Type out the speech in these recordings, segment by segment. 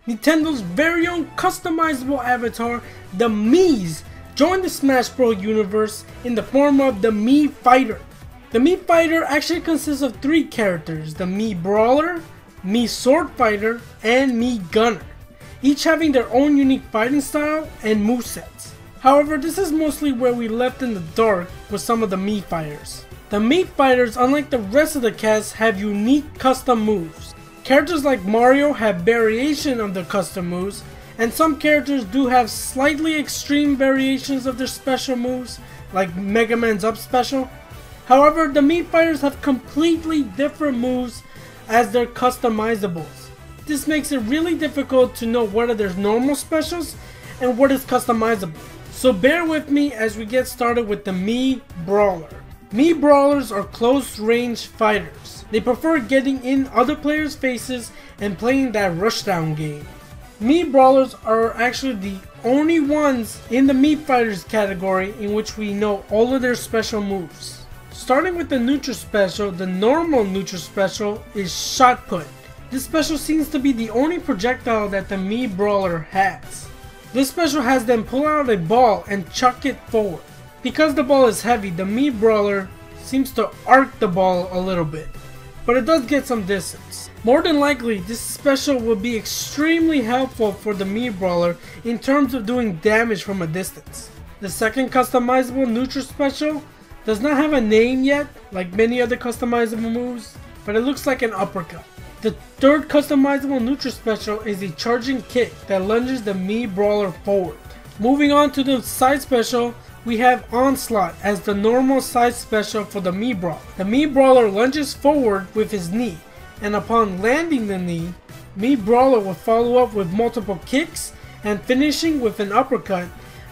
Nintendo's very own customizable avatar, the Mii's, joined the Smash Bros. Universe in the form of the Mii Fighter. The Mii Fighter actually consists of 3 characters, the Mii Brawler, Mii Sword Fighter, and Mii Gunner, each having their own unique fighting style and movesets. However, this is mostly where we left in the dark with some of the Mii Fighters. The Mii Fighters, unlike the rest of the cast, have unique custom moves. Characters like Mario have variation of their custom moves, and some characters do have slightly extreme variations of their special moves, like Mega Man's Up Special. However, the Mii Fighters have completely different moves as their customizables. This makes it really difficult to know what are their normal specials and what is customizable. So bear with me as we get started with the Mii Brawler. Mii Brawlers are close range fighters. They prefer getting in other players' faces and playing that rushdown game. Mii Brawlers are actually the only ones in the Mii Fighters category in which we know all of their special moves. Starting with the neutral special, the normal neutral special is Shot Put. This special seems to be the only projectile that the Mii Brawler has. This special has them pull out a ball and chuck it forward. Because the ball is heavy, the Mii Brawler seems to arc the ball a little bit, but it does get some distance. More than likely, this special will be extremely helpful for the Mii Brawler in terms of doing damage from a distance. The second customizable neutral special does not have a name yet, like many other customizable moves, but it looks like an uppercut. The third customizable neutral special is a charging kick that lunges the Mii Brawler forward. Moving on to the side special, we have Onslaught as the normal side special for the Mii Brawler. The Mii Brawler lunges forward with his knee, and upon landing the knee, Mii Brawler will follow up with multiple kicks and finishing with an uppercut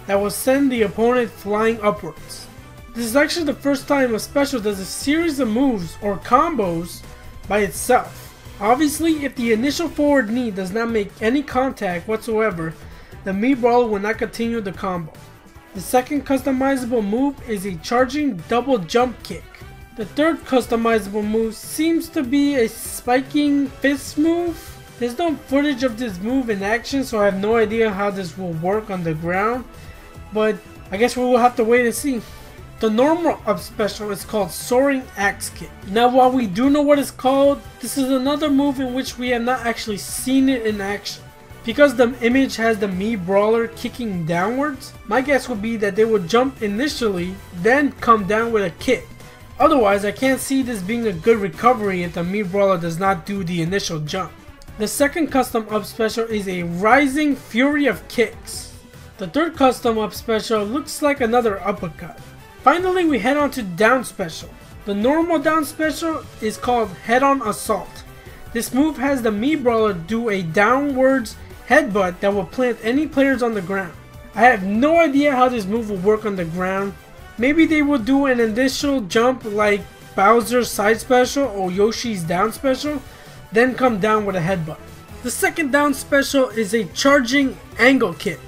that will send the opponent flying upwards. This is actually the first time a special does a series of moves or combos by itself. Obviously, if the initial forward knee does not make any contact whatsoever, the Mii Brawler will not continue the combo. The second customizable move is a charging double jump kick. The third customizable move seems to be a spiking fist move. There's no footage of this move in action, so I have no idea how this will work on the ground, but I guess we will have to wait and see. The normal up special is called Soaring Axe Kick. Now, while we do know what it's called, this is another move in which we have not actually seen it in action. Because the image has the Mii Brawler kicking downwards, my guess would be that they would jump initially, then come down with a kick. Otherwise, I can't see this being a good recovery if the Mii Brawler does not do the initial jump. The second custom up special is a Rising Fury of Kicks. The third custom up special looks like another uppercut. Finally, we head on to down special. The normal down special is called Head On Assault. This move has the Mii Brawler do a downwards headbutt that will plant any players on the ground. I have no idea how this move will work on the ground. Maybe they will do an initial jump like Bowser's side special or Yoshi's down special, then come down with a headbutt. The second down special is a charging angle kick.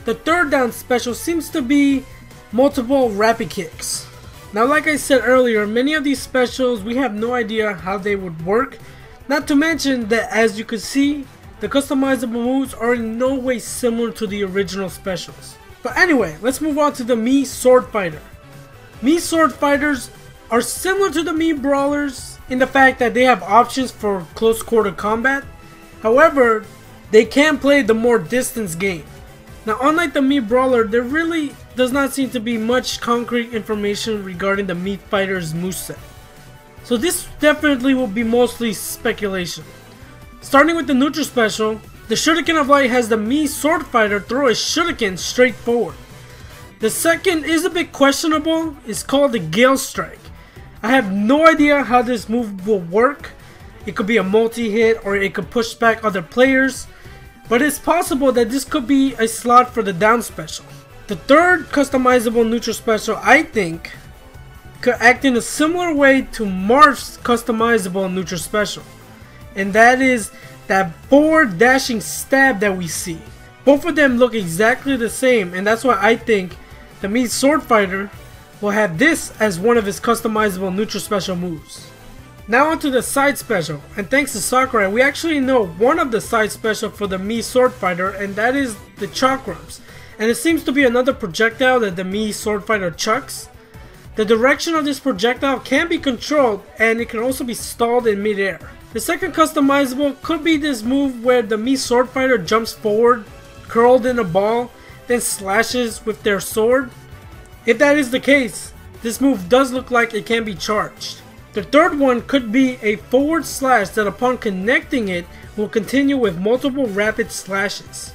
The third down special seems to be multiple rapid kicks. Now, like I said earlier, many of these specials we have no idea how they would work. Not to mention that, as you can see, the customizable moves are in no way similar to the original specials. But anyway, let's move on to the Mii Sword Fighter. Mii Sword Fighters are similar to the Mii Brawlers in the fact that they have options for close quarter combat. However, they can play the more distance game. Now, unlike the Mii Brawler, there really does not seem to be much concrete information regarding the Mii Fighter's moveset. So this definitely will be mostly speculation. Starting with the neutral special, the Shuriken of Light has the Mii Sword Fighter throw a Shuriken straight forward. The second is a bit questionable. It's called the Gale Strike. I have no idea how this move will work. It could be a multi-hit or it could push back other players. But it's possible that this could be a slot for the down special. The third customizable neutral special, I think, could act in a similar way to Marth's customizable neutral special. And that is that forward dashing stab that we see. Both of them look exactly the same, and that's why I think the Mii Sword Fighter will have this as one of his customizable neutral special moves. Now onto the side special, and thanks to Sakurai, we actually know one of the side special for the Mii Sword Fighter, and that is the chakrams. And it seems to be another projectile that the Mii Sword Fighter chucks. The direction of this projectile can be controlled, and it can also be stalled in midair. The second customizable could be this move where the Mii Sword Fighter jumps forward, curled in a ball, then slashes with their sword. If that is the case, this move does look like it can be charged. The third one could be a forward slash that upon connecting it will continue with multiple rapid slashes.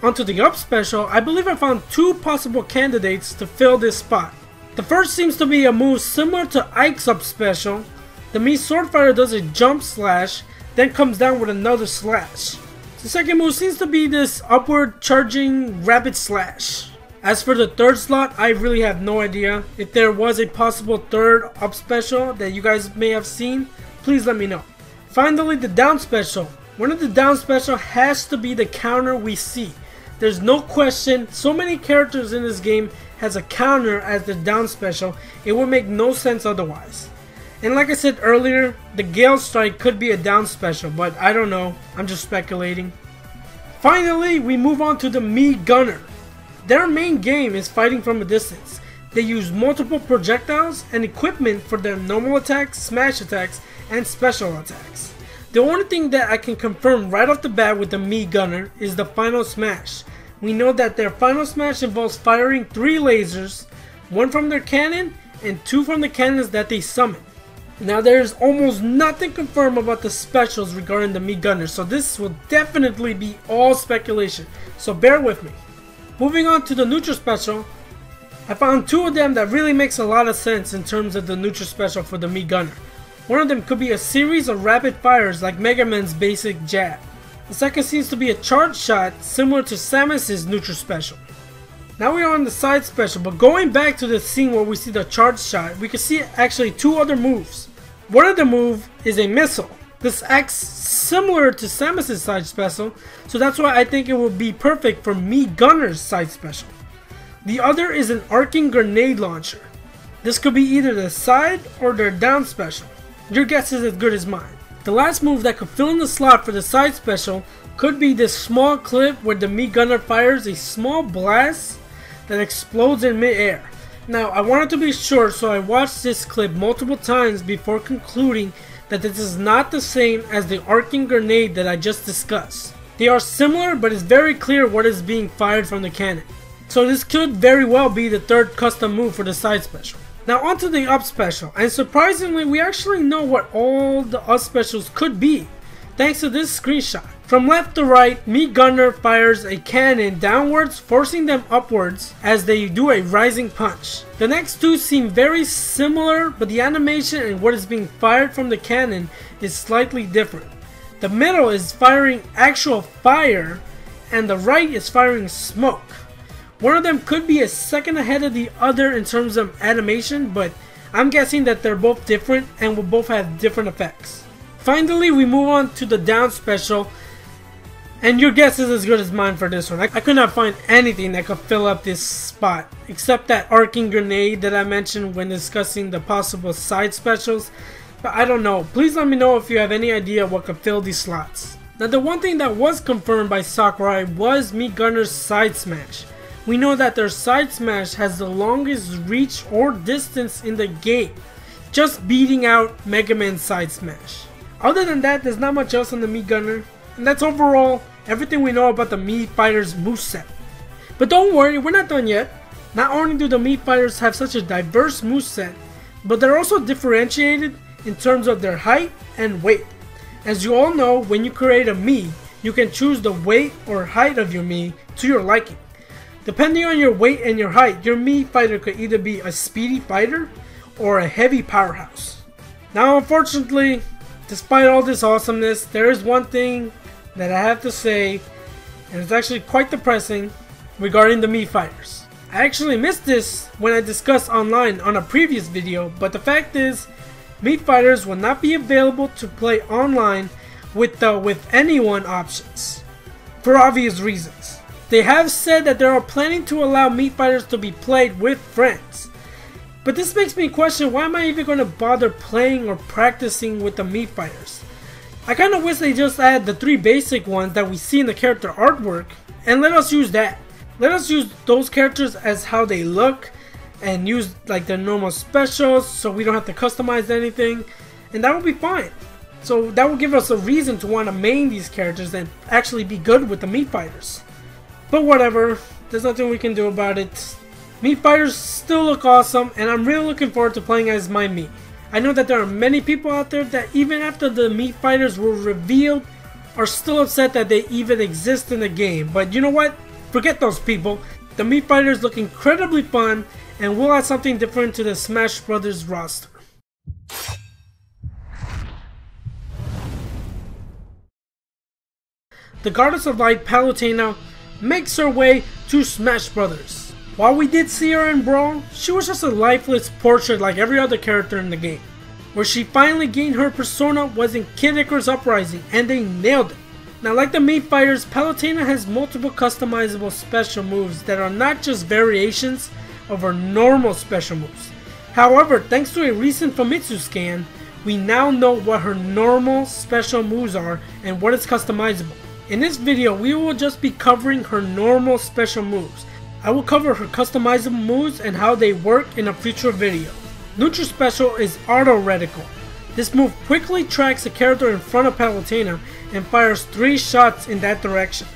Onto the up special, I believe I found two possible candidates to fill this spot. The first seems to be a move similar to Ike's up special. The Mii Sword Fighter does a jump slash, then comes down with another slash. The second move seems to be this upward charging rapid slash. As for the third slot, I really have no idea. If there was a possible third up special that you guys may have seen, please let me know. Finally, the down special. One of the down special has to be the counter we see. There's no question, so many characters in this game has a counter as the down special, it would make no sense otherwise. And like I said earlier, the Gale Strike could be a down special, but I don't know, I'm just speculating. Finally, we move on to the Mii Gunner. Their main game is fighting from a distance. They use multiple projectiles and equipment for their normal attacks, smash attacks, and special attacks. The only thing that I can confirm right off the bat with the Mii Gunner is the final smash. We know that their final smash involves firing 3 lasers, 1 from their cannon and 2 from the cannons that they summon. Now there is almost nothing confirmed about the specials regarding the Mii Gunner, so this will definitely be all speculation, so bear with me. Moving on to the neutral special, I found 2 of them that really makes a lot of sense in terms of the neutral special for the Mii Gunner. One of them could be a series of rapid fires like Mega Man's basic jab. The second seems to be a charge shot similar to Samus's neutral special. Now we are on the side special, but going back to the scene where we see the charge shot, we can see actually 2 other moves. One of the move is a missile. This acts similar to Samus's side special, so that's why I think it will be perfect for Mii Gunner's side special. The other is an arcing grenade launcher. This could be either the side or their down special. Your guess is as good as mine. The last move that could fill in the slot for the side special could be this small clip where the Mii Gunner fires a small blast that explodes in mid-air. Now I wanted to be sure, so I watched this clip multiple times before concluding that this is not the same as the arcing grenade that I just discussed. They are similar, but it's very clear what is being fired from the cannon. So this could very well be the third custom move for the side special. Now onto the up special, and surprisingly we actually know what all the up specials could be, thanks to this screenshot. From left to right, Mii Gunner fires a cannon downwards, forcing them upwards as they do a rising punch. The next 2 seem very similar, but the animation and what is being fired from the cannon is slightly different. The middle is firing actual fire, and the right is firing smoke. One of them could be a second ahead of the other in terms of animation, but I'm guessing that they're both different and will both have different effects. Finally, we move on to the down special, and your guess is as good as mine for this one. I could not find anything that could fill up this spot, except that arcing grenade that I mentioned when discussing the possible side specials, but I don't know. Please let me know if you have any idea what could fill these slots. Now the one thing that was confirmed by Sakurai was Mii Gunner's side smash. We know that their side smash has the longest reach or distance in the game, just beating out Mega Man's side smash. Other than that, there's not much else on the Mii Gunner, and that's overall everything we know about the Mii Fighters moveset. But don't worry, we're not done yet. Not only do the Mii Fighters have such a diverse moveset, but they're also differentiated in terms of their height and weight. As you all know, when you create a Mii, you can choose the weight or height of your Mii to your liking. Depending on your weight and your height, your Mii fighter could either be a speedy fighter or a heavy powerhouse. Now unfortunately, despite all this awesomeness, there is one thing that I have to say, and it's actually quite depressing, regarding the Mii fighters. I actually missed this when I discussed online on a previous video, but the fact is, Mii fighters will not be available to play online with the with anyone options, for obvious reasons. They have said that they are planning to allow Mii fighters to be played with friends. But this makes me question, why am I even going to bother playing or practicing with the Mii fighters? I kind of wish they just add the 3 basic ones that we see in the character artwork and let us use that. Let us use those characters as how they look and use like their normal specials so we don't have to customize anything, and that will be fine. So that will give us a reason to want to main these characters and actually be good with the Mii fighters. But whatever, there's nothing we can do about it. Mii fighters still look awesome, and I'm really looking forward to playing as my Mii. I know that there are many people out there that even after the Mii fighters were revealed are still upset that they even exist in the game. But you know what? Forget those people. The Mii fighters look incredibly fun and will add something different to the Smash Brothers roster. The Goddess of Light, Palutena, makes her way to Smash Brothers. While we did see her in Brawl, she was just a lifeless portrait like every other character in the game. Where she finally gained her persona was in Kid Icarus Uprising, and they nailed it. Now, like the Mii fighters, Palutena has multiple customizable special moves that are not just variations of her normal special moves. However, thanks to a recent Famitsu scan, we now know what her normal special moves are and what is customizable. In this video, we will just be covering her normal special moves. I will cover her customizable moves and how they work in a future video. Neutral special is Auto Reticle. This move quickly tracks the character in front of Palutena and fires 3 shots in that direction.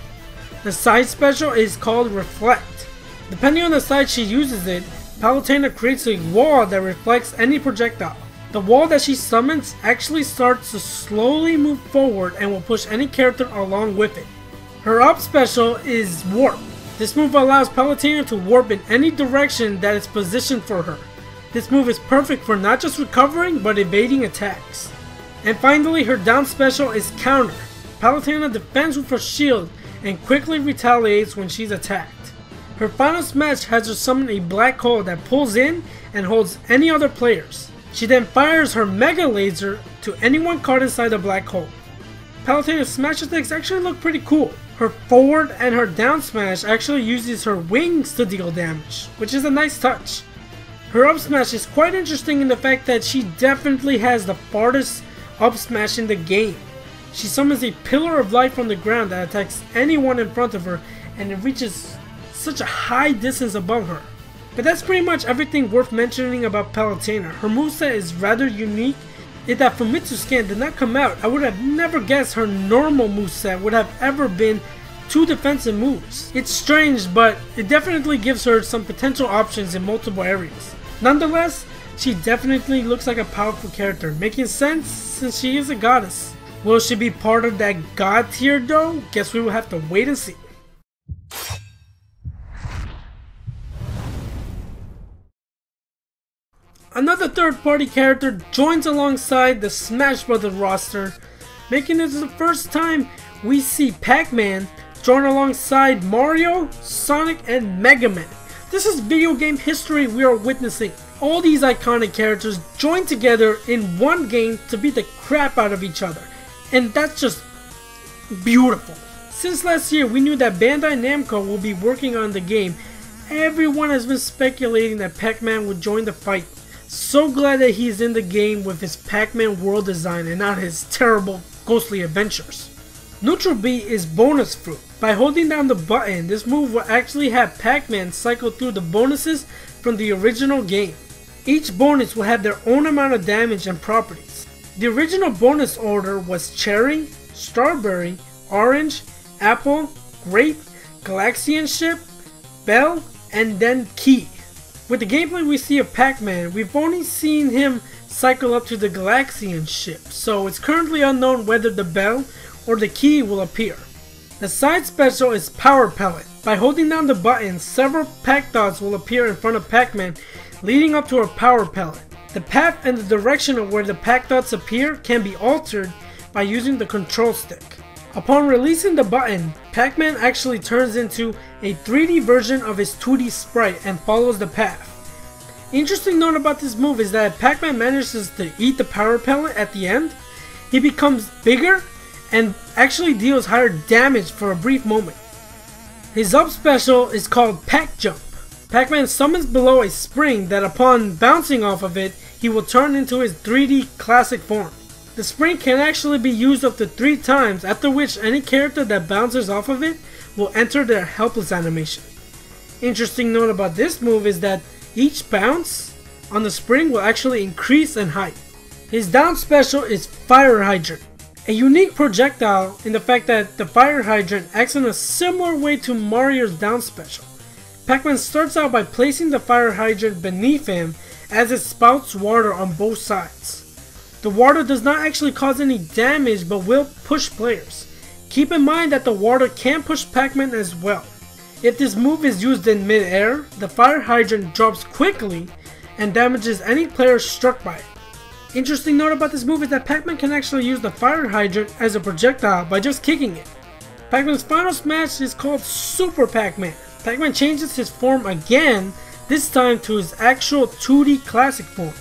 The side special is called Reflect. Depending on the side she uses it, Palutena creates a wall that reflects any projectile. The wall that she summons actually starts to slowly move forward and will push any character along with it. Her up special is Warp. This move allows Palutena to warp in any direction that is positioned for her. This move is perfect for not just recovering, but evading attacks. And finally, her down special is Counter. Palutena defends with her shield and quickly retaliates when she's attacked. Her final smash has her summon a black hole that pulls in and holds any other players. She then fires her Mega Laser to anyone caught inside the black hole. Palutena's smash attacks actually look pretty cool. Her forward and her down smash actually uses her wings to deal damage, which is a nice touch. Her up smash is quite interesting in the fact that she definitely has the farthest up smash in the game. She summons a pillar of light from the ground that attacks anyone in front of her, and it reaches such a high distance above her. But that's pretty much everything worth mentioning about Palutena. Her moveset is rather unique. If that Famitsu scan did not come out, I would have never guessed her normal moveset would have ever been 2 defensive moves. It's strange, but it definitely gives her some potential options in multiple areas. Nonetheless, she definitely looks like a powerful character, making sense since she is a goddess. Will she be part of that god tier though? Guess we will have to wait and see. Another third-party character joins alongside the Smash Brothers roster, making this the first time we see Pac-Man join alongside Mario, Sonic, and Mega Man. This is video game history we are witnessing. All these iconic characters join together in one game to beat the crap out of each other, and that's just beautiful. Since last year we knew that Bandai Namco will be working on the game, everyone has been speculating that Pac-Man would join the fight. So glad that he's in the game with his Pac-Man world design and not his terrible ghostly adventures. Neutral B is Bonus Fruit. By holding down the button, this move will actually have Pac-Man cycle through the bonuses from the original game. Each bonus will have their own amount of damage and properties. The original bonus order was Cherry, Strawberry, Orange, Apple, Grape, Galaxian Ship, Bell, and then Key. With the gameplay we see of Pac-Man, we've only seen him cycle up to the Galaxian Ship, so it's currently unknown whether the Bell or the Key will appear. The side special is Power Pellet. By holding down the button, several Pac Dots will appear in front of Pac-Man, leading up to a Power Pellet. The path and the direction of where the Pac Dots appear can be altered by using the control stick. Upon releasing the button, Pac-Man actually turns into a 3D version of his 2D sprite and follows the path. Interesting note about this move is that if Pac-Man manages to eat the Power Pellet at the end, he becomes bigger and actually deals higher damage for a brief moment. His up special is called Pac Jump. Pac-Man summons below a spring that upon bouncing off of it, he will turn into his 3D classic form. The spring can actually be used up to 3 times, after which any character that bounces off of it will enter their helpless animation. Interesting note about this move is that each bounce on the spring will actually increase in height. His down special is Fire Hydrant, a unique projectile in the fact that the Fire Hydrant acts in a similar way to Mario's down special. Pac-Man starts out by placing the Fire Hydrant beneath him as it spouts water on both sides. The water does not actually cause any damage but will push players. Keep in mind that the water can push Pac-Man as well. If this move is used in mid-air, the Fire Hydrant drops quickly and damages any player struck by it. Interesting note about this move is that Pac-Man can actually use the Fire Hydrant as a projectile by just kicking it. Pac-Man's final smash is called Super Pac-Man. Pac-Man changes his form again, this time to his actual 2D classic form.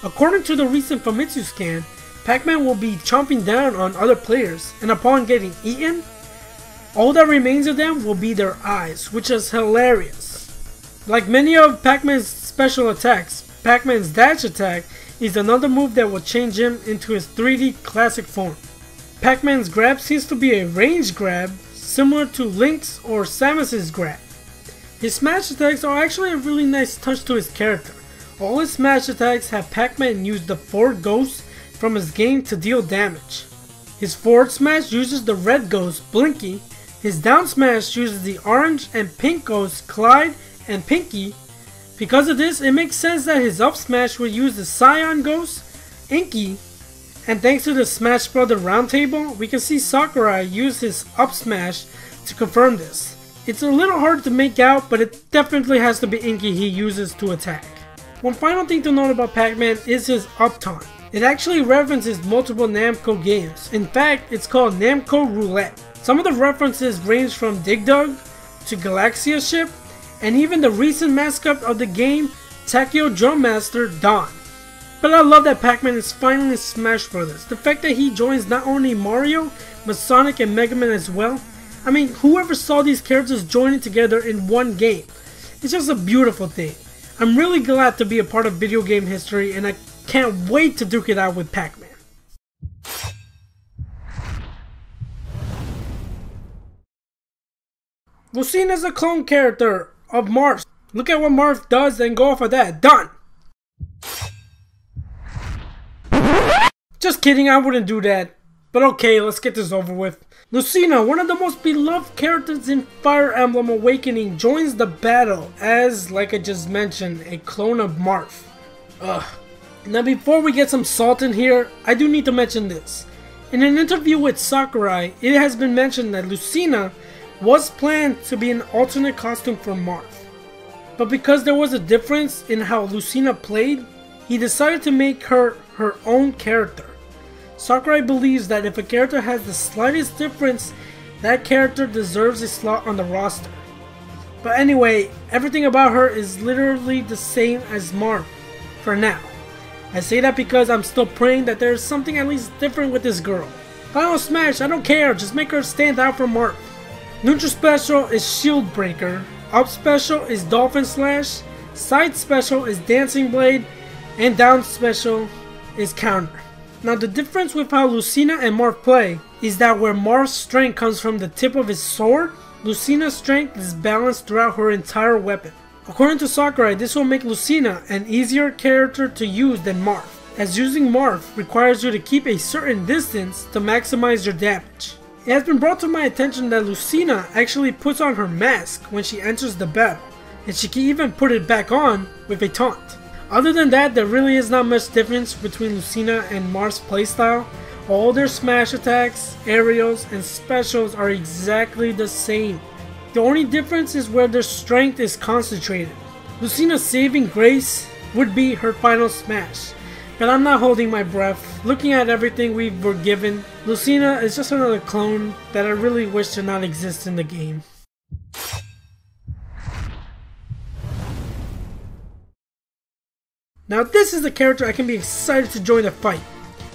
According to the recent Famitsu scan, Pac-Man will be chomping down on other players, and upon getting eaten, all that remains of them will be their eyes, which is hilarious. Like many of Pac-Man's special attacks, Pac-Man's dash attack is another move that will change him into his 3D classic form. Pac-Man's grab seems to be a range grab, similar to Link's or Samus's grab. His smash attacks are actually a really nice touch to his character. All his smash attacks have Pac-Man use the 4 ghosts from his game to deal damage. His forward smash uses the red ghost, Blinky. His down smash uses the orange and pink ghosts, Clyde and Pinky. Because of this, it makes sense that his up smash will use the Cyan ghost, Inky. And thanks to the Smash Bros. Roundtable, we can see Sakurai use his up smash to confirm this. It's a little hard to make out, but it definitely has to be Inky he uses to attack. One final thing to note about Pac-Man is his up taunt. It actually references multiple Namco games. In fact, it's called Namco Roulette. Some of the references range from Dig Dug to Galaxia Ship, and even the recent mascot of the game, Takeo Drum Master Don. But I love that Pac-Man is finally in Smash Bros. The fact that he joins not only Mario, but Sonic and Mega Man as well. I mean, whoever saw these characters joining together in one game? It's just a beautiful thing. I'm really glad to be a part of video game history, and I can't wait to duke it out with Pac-Man. Lucina is a clone character of Marth. Look at what Marth does and go off of that. Done! Just kidding, I wouldn't do that. But okay, let's get this over with. Lucina, one of the most beloved characters in Fire Emblem Awakening, joins the battle as, like I just mentioned, a clone of Marth. Ugh. Now before we get some salt in here, I do need to mention this. In an interview with Sakurai, it has been mentioned that Lucina was planned to be an alternate costume for Marth. But because there was a difference in how Lucina played, he decided to make her her own character. Sakurai believes that if a character has the slightest difference, that character deserves a slot on the roster. But anyway, everything about her is literally the same as Marth, for now. I say that because I'm still praying that there's something at least different with this girl. Final Smash, I don't care, just make her stand out from Marth. Neutral Special is Shield Breaker, Up Special is Dolphin Slash, Side Special is Dancing Blade, and Down Special is Counter. Now the difference with how Lucina and Marth play is that where Marth's strength comes from the tip of his sword, Lucina's strength is balanced throughout her entire weapon. According to Sakurai, this will make Lucina an easier character to use than Marth, as using Marth requires you to keep a certain distance to maximize your damage. It has been brought to my attention that Lucina actually puts on her mask when she enters the battle, and she can even put it back on with a taunt. Other than that, there really is not much difference between Lucina and Marth's playstyle. All their smash attacks, aerials, and specials are exactly the same. The only difference is where their strength is concentrated. Lucina's saving grace would be her final smash. But I'm not holding my breath. Looking at everything we were given, Lucina is just another clone that I really wish did not exist in the game. Now this is the character I can be excited to join the fight.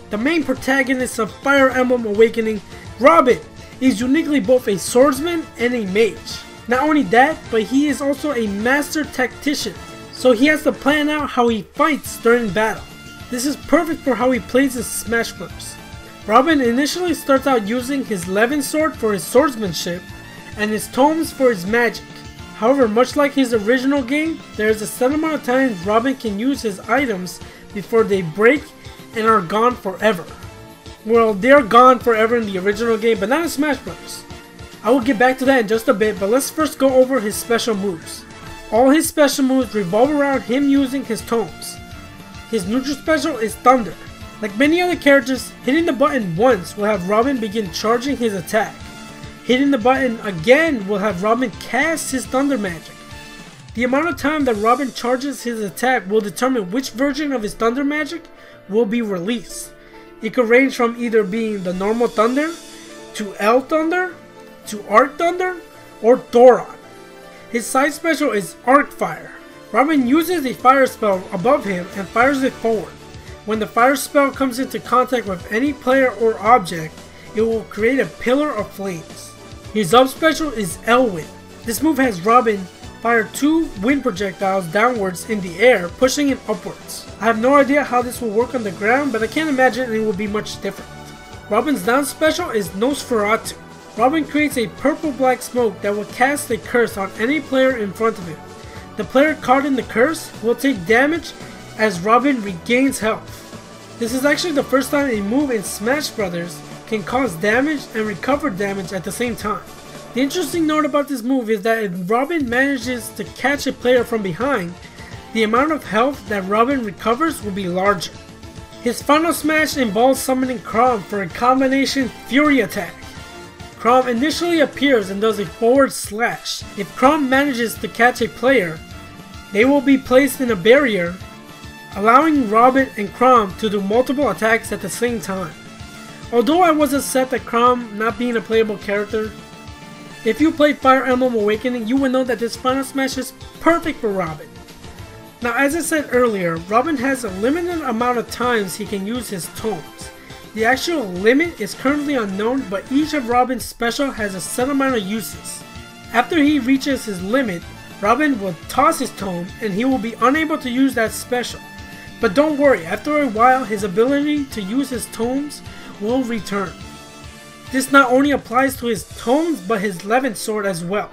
The main protagonist of Fire Emblem Awakening, Robin, is uniquely both a swordsman and a mage. Not only that, but he is also a master tactician, so he has to plan out how he fights during battle. This is perfect for how he plays his Smash Bros. Robin initially starts out using his Levin sword for his swordsmanship and his tomes for his magic. However, much like his original game, there is a set amount of times Robin can use his items before they break and are gone forever. Well, they're gone forever in the original game, but not in Smash Bros. I will get back to that in just a bit, but let's first go over his special moves. All his special moves revolve around him using his tomes. His neutral special is Thunder. Like many other characters, hitting the button once will have Robin begin charging his attack. Hitting the button again will have Robin cast his Thunder magic. The amount of time that Robin charges his attack will determine which version of his Thunder magic will be released. It could range from either being the normal Thunder, to L Thunder, to Arc Thunder, or Thoron. His side special is Arc Fire. Robin uses a fire spell above him and fires it forward. When the fire spell comes into contact with any player or object, it will create a pillar of flames. His up special is L-Wind. This move has Robin fire 2 wind projectiles downwards in the air, pushing it upwards. I have no idea how this will work on the ground, but I can't imagine it will be much different. Robin's down special is Nosferatu. Robin creates a purple-black smoke that will cast a curse on any player in front of him. The player caught in the curse will take damage as Robin regains health. This is actually the first time a move in Smash Bros. Can cause damage and recover damage at the same time. The interesting note about this move is that if Robin manages to catch a player from behind, the amount of health that Robin recovers will be larger. His final smash involves summoning Chrom for a combination Fury attack. Chrom initially appears and does a forward slash. If Chrom manages to catch a player, they will be placed in a barrier, allowing Robin and Chrom to do multiple attacks at the same time. Although I was upset at Chrom not being a playable character, if you played Fire Emblem Awakening, you will know that this final smash is perfect for Robin. Now, as I said earlier, Robin has a limited amount of times he can use his tomes. The actual limit is currently unknown, but each of Robin's special has a set amount of uses. After he reaches his limit, Robin will toss his tome and he will be unable to use that special. But don't worry, after a while his ability to use his tomes will return. This not only applies to his tomes but his Levin sword as well.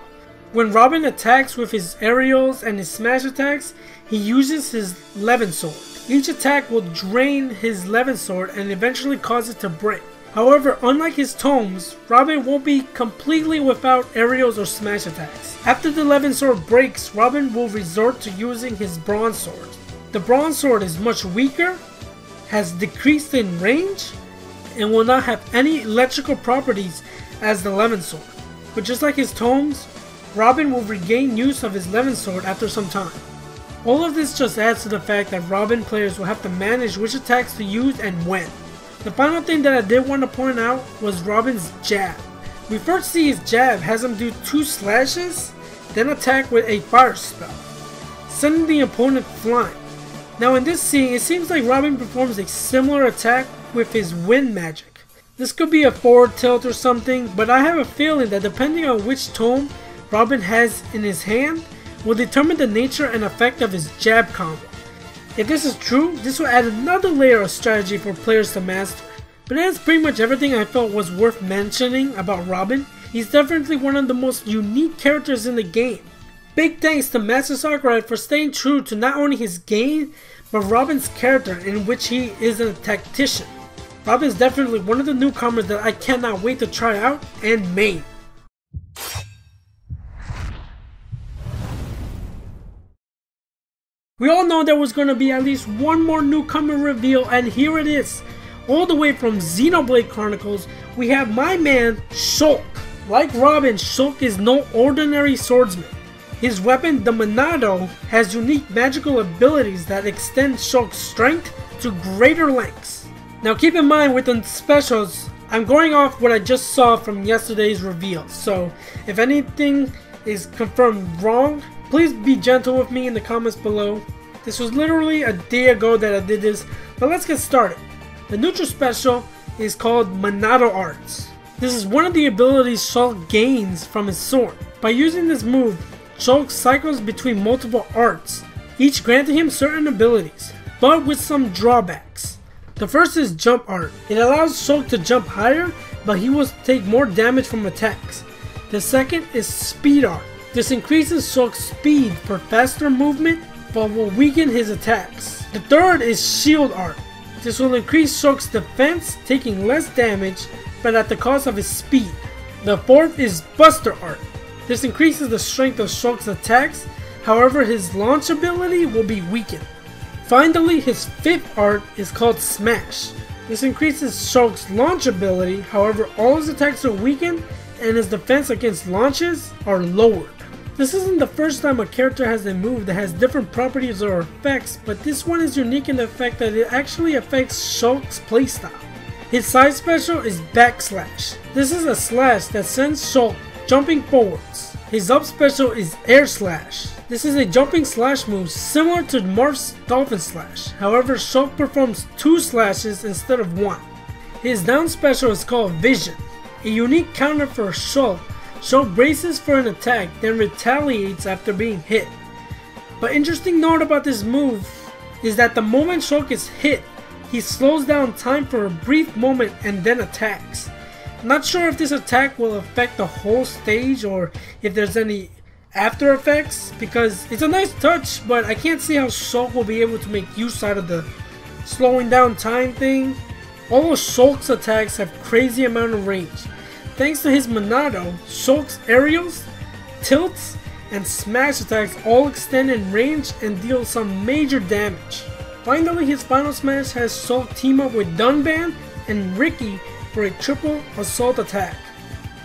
When Robin attacks with his aerials and his smash attacks, he uses his Levin sword. Each attack will drain his Levin sword and eventually cause it to break. However, unlike his tomes, Robin won't be completely without aerials or smash attacks. After the Levin sword breaks, Robin will resort to using his bronze sword. The bronze sword is much weaker, has decreased in range, and will not have any electrical properties as the Levin sword. But just like his tomes, Robin will regain use of his Levin sword after some time. All of this just adds to the fact that Robin players will have to manage which attacks to use and when. The final thing that I did want to point out was Robin's jab. We first see his jab has him do 2 slashes, then attack with a fire spell, sending the opponent flying. Now in this scene, it seems like Robin performs a similar attack with his wind magic. This could be a forward tilt or something, but I have a feeling that depending on which tome Robin has in his hand will determine the nature and effect of his jab combo. If this is true, this will add another layer of strategy for players to master. But that's pretty much everything I felt was worth mentioning about Robin. He's definitely one of the most unique characters in the game. Big thanks to Master Sakurai for staying true to not only his game, but Robin's character, in which he is a tactician. Robin is definitely one of the newcomers that I cannot wait to try out and main. We all know there was going to be at least one more newcomer reveal, and here it is. All the way from Xenoblade Chronicles, we have my man Shulk. Like Robin, Shulk is no ordinary swordsman. His weapon, the Monado, has unique magical abilities that extend Shulk's strength to greater lengths. Now keep in mind with the specials, I'm going off what I just saw from yesterday's reveal, so if anything is confirmed wrong, please be gentle with me in the comments below. This was literally a day ago that I did this, but let's get started. The neutral special is called Monado Arts. This is one of the abilities Shulk gains from his sword. By using this move, Shulk cycles between multiple arts, each granting him certain abilities, but with some drawbacks. The first is Jump Art. It allows Shulk to jump higher, but he will take more damage from attacks. The second is Speed Art. This increases Shulk's speed for faster movement, but will weaken his attacks. The third is Shield Art. This will increase Shulk's defense, taking less damage, but at the cost of his speed. The fourth is Buster Art. This increases the strength of Shulk's attacks, however his launch ability will be weakened. Finally, his fifth art is called Smash. This increases Shulk's launch ability, however all his attacks are weakened and his defense against launches are lowered. This isn't the first time a character has a move that has different properties or effects, but this one is unique in the fact that it actually affects Shulk's playstyle. His side special is Backslash. This is a slash that sends Shulk jumping forwards. His up special is Air Slash. This is a jumping slash move similar to Marth's Dolphin Slash. However, Shulk performs 2 slashes instead of 1. His down special is called Vision. A unique counter for Shulk. Shulk braces for an attack, then retaliates after being hit. But interesting note about this move is that the moment Shulk is hit, he slows down time for a brief moment and then attacks. Not sure if this attack will affect the whole stage or if there's any after effects, because it's a nice touch, but I can't see how Shulk will be able to make use out of the slowing down time thing. All of Shulk's attacks have crazy amount of range. Thanks to his Monado, Shulk's aerials, tilts, and smash attacks all extend in range and deal some major damage. Finally, his final smash has Shulk team up with Dunban and Ricky for a triple assault attack.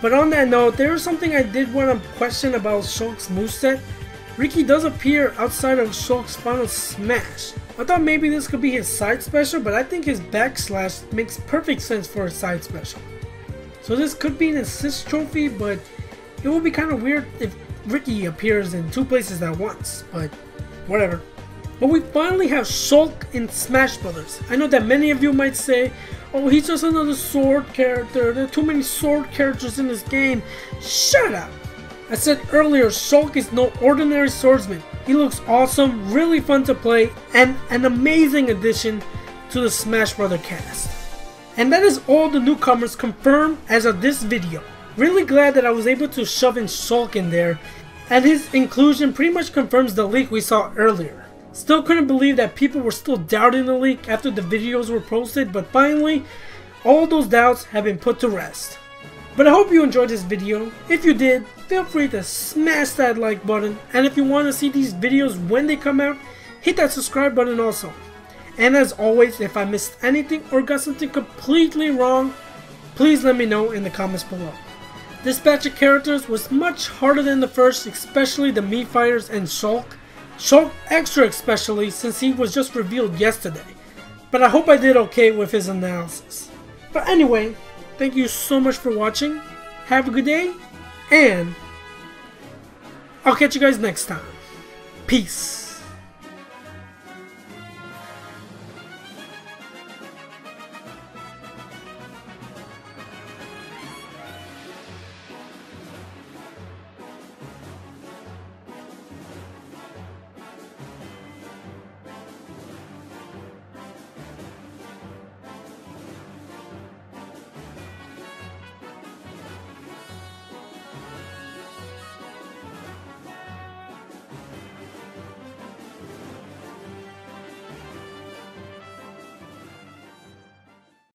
But on that note, there is something I did want to question about Shulk's moveset. Ricky does appear outside of Shulk's final smash. I thought maybe this could be his side special, but I think his backslash makes perfect sense for a side special. So this could be an assist trophy, but it will be kind of weird if Ricky appears in 2 places at once, but whatever. But we finally have Shulk in Smash Brothers. I know that many of you might say, oh, he's just another sword character, there are too many sword characters in this game. Shut up! I said earlier, Shulk is no ordinary swordsman. He looks awesome, really fun to play, and an amazing addition to the Smash Brothers cast. And that is all the newcomers confirmed as of this video. Really glad that I was able to shove in Shulk in there, and his inclusion pretty much confirms the leak we saw earlier. Still couldn't believe that people were still doubting the leak after the videos were posted, but finally, all those doubts have been put to rest. But I hope you enjoyed this video. If you did, feel free to smash that like button, and if you want to see these videos when they come out, hit that subscribe button also. And as always, if I missed anything or got something completely wrong, please let me know in the comments below. This batch of characters was much harder than the first, especially the Mii Fighters and Shulk. Shulk extra especially since he was just revealed yesterday. But I hope I did okay with his analysis. But anyway, thank you so much for watching. Have a good day, and I'll catch you guys next time. Peace.